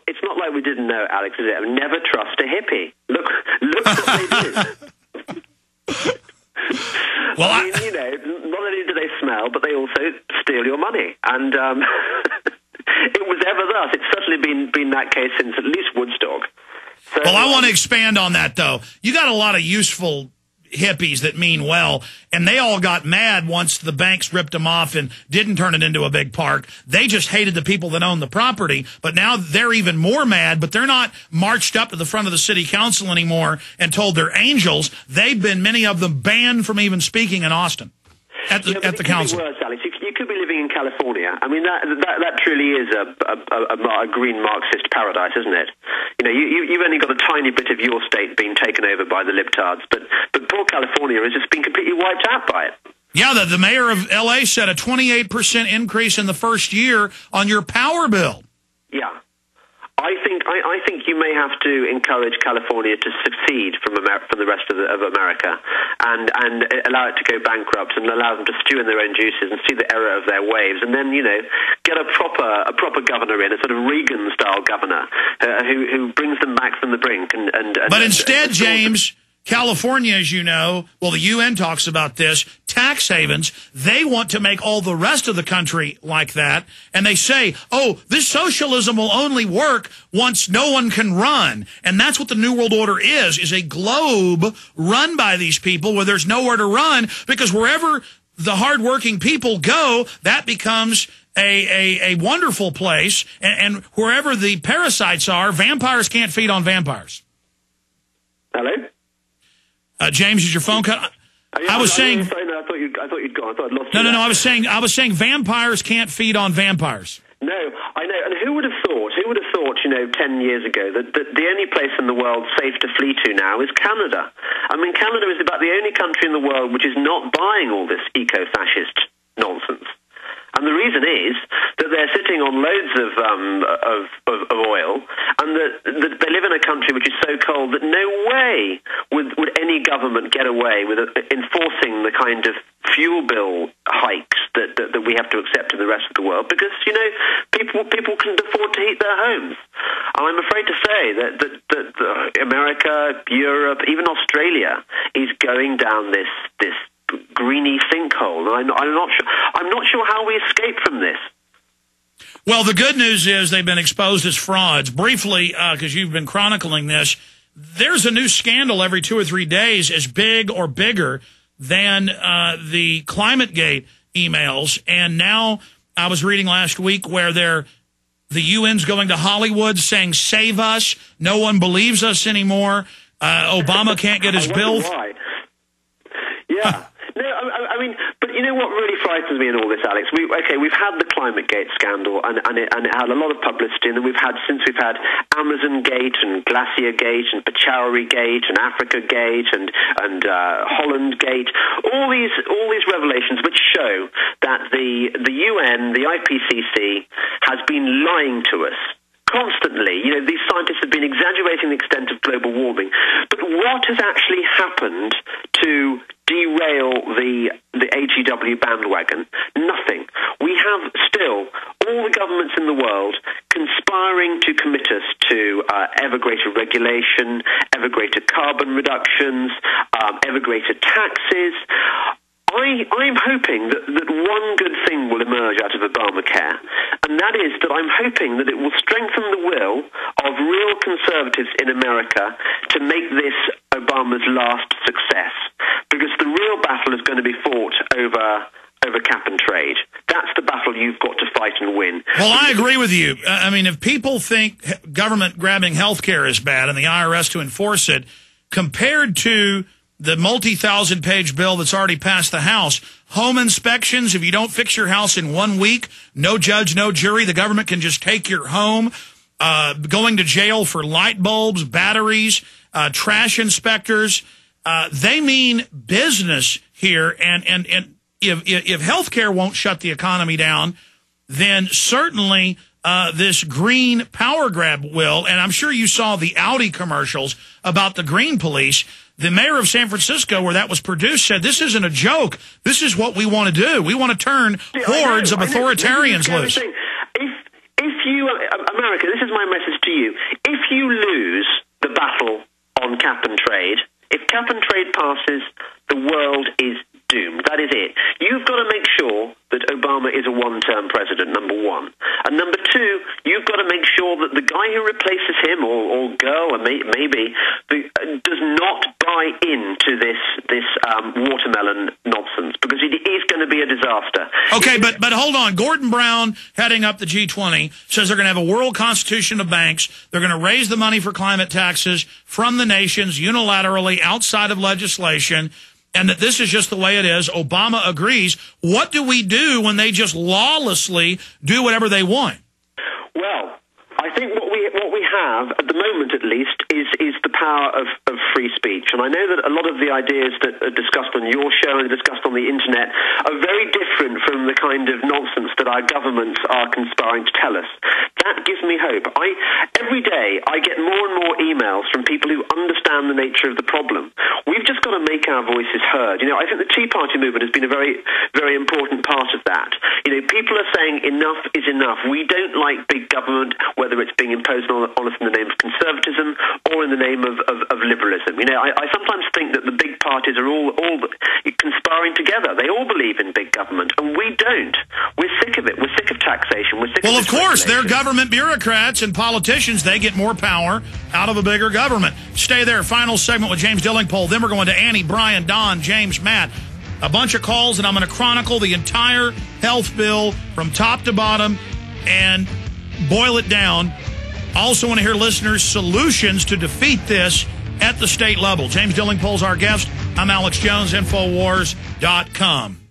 It's not like we didn't know, Alex, is it? Never trust a hippie. Look what they did. Well, I mean, you know, not only do they smell, but they also steal your money. And it was ever thus. It's certainly been that case since at least Woodstock. So, well, I want to expand on that, though. You got a lot of useful hippies that mean well, and they all got mad once the banks ripped them off and didn't turn it into a big park. They just hated the people that owned the property, but now they're even more mad, but they're not marched up to the front of the city council anymore and told they're angels. They've been, many of them, banned from even speaking in Austin at the council. Worse, Alex. You could be living in California. I mean, that truly is a green Marxist paradise, isn't it? You know, you've only got a tiny bit of your state being taken over by the libtards, but poor California has just been completely wiped out by it. Yeah, the mayor of L.A. said a 28% increase in the first year on your power bill. Yeah. I think you may have to encourage California to secede from the rest of America and allow it to go bankrupt and allow them to stew in their own juices and see the error of their waves, and then, you know, get a proper governor in, a sort of Reagan-style governor who brings them back from the brink. But instead, James, California, as you know, well, the UN talks about this, tax havens, they want to make all the rest of the country like that. And they say, oh, this socialism will only work once no one can run. And that's what the New World Order is a globe run by these people where there's nowhere to run, because wherever the hardworking people go, that becomes a wonderful place. And wherever the parasites are, vampires can't feed on vampires. Hello? James, is your phone cut? I was saying. Sorry, no, I thought you'd gone. I thought I'd lost you. No. I was saying vampires can't feed on vampires. No, I know. And who would have thought? You know, 10 years ago that the only place in the world safe to flee to now is Canada. I mean, Canada is about the only country in the world which is not buying all this eco-fascist nonsense. And the reason is that they're sitting on loads of oil, and that they live in a country which is so cold that no way would any government get away with enforcing the kind of fuel bill hikes that we have to accept in the rest of the world, because, you know, people can afford to heat their homes. And I'm afraid to say that America, Europe, even Australia is going down this greeny sinkhole. I'm not sure how we escape from this. Well, the good news is they've been exposed as frauds. Briefly, because you've been chronicling this, there's a new scandal every 2 or 3 days as big or bigger than the ClimateGate emails. And now I was reading last week where the UN's going to Hollywood saying, save us. No one believes us anymore. Obama can't get his bill. Why? Yeah. No, I mean, but you know what really frightens me in all this, Alex? We've had the ClimateGate scandal, and it had a lot of publicity, and then we've had Amazon Gate and Glacier Gate and Pachowri Gate and Africa Gate and Holland Gate, all these revelations which show that the UN, the IPCC, has been lying to us constantly. You know, these scientists have been exaggerating the extent of global warming. But what has actually happened to derail the HEW bandwagon? Nothing. We have still all the governments in the world conspiring to commit us to ever greater regulation, ever greater carbon reductions, ever greater taxes. I'm hoping that one good thing will emerge out of Obamacare, and that is that I'm hoping that it will strengthen the will of real conservatives in America to make this Obama's last success, because the real battle is going to be fought over cap and trade. That's the battle you've got to fight and win. Well, I agree with you. I mean, if people think government grabbing health care is bad and the IRS to enforce it, compared to the multi-thousand-page bill that's already passed the House, home inspections, if you don't fix your house in 1 week, no judge, no jury, the government can just take your home, going to jail for light bulbs, batteries, trash inspectors. They mean business here, and if health care won't shut the economy down, then certainly this green power grab will. And I'm sure you saw the Audi commercials about the green police. The mayor of San Francisco, where that was produced, said, this isn't a joke. This is what we want to do. We want to turn hordes of authoritarians loose. If you, America, this is my message to you. If you lose the battle on cap and trade, if cap and trade passes, the world is doomed. That is it. You've got to make sure that Obama is a one-term president, number one. And number two, you've got to make sure that the guy who replaces him, or girl, or maybe, does not buy into this watermelon nonsense, because it is going to be a disaster. Okay, but hold on. Gordon Brown, heading up the G20, says they're going to have a world constitution of banks. They're going to raise the money for climate taxes from the nations unilaterally outside of legislation, and that this is just the way it is. Obama agrees. What do we do when they just lawlessly do whatever they want? Well, I think what we have, at the moment at least, is the power of free speech. And I know that a lot of the ideas that are discussed on your show and discussed on the internet are very different from the kind of nonsense that our governments are conspiring to tell us. That gives me hope. Every day I get more and more emails from people who understand the nature of the problem. We've just got to make our voices heard. You know, I think the Tea Party movement has been a very, very important part of that. You know, people are saying enough is enough. We don't like big government, whether it's being imposed on us in the name of conservatism or in the name of liberalism. You know, I sometimes think that the big parties are all conspiring together. They all believe in big government, and we don't. We're sick of it. We're sick of taxation. We're sick of of course, they're government bureaucrats and politicians. They get more power out of a bigger government. Stay there. Final segment with James Delingpole. Then we're going to Annie, Brian, Don, James, Matt. A bunch of calls, and I'm going to chronicle the entire health bill from top to bottom and boil it down. Also want to hear listeners' solutions to defeat this at the state level. James Delingpole's our guest. I'm Alex Jones, Infowars.com.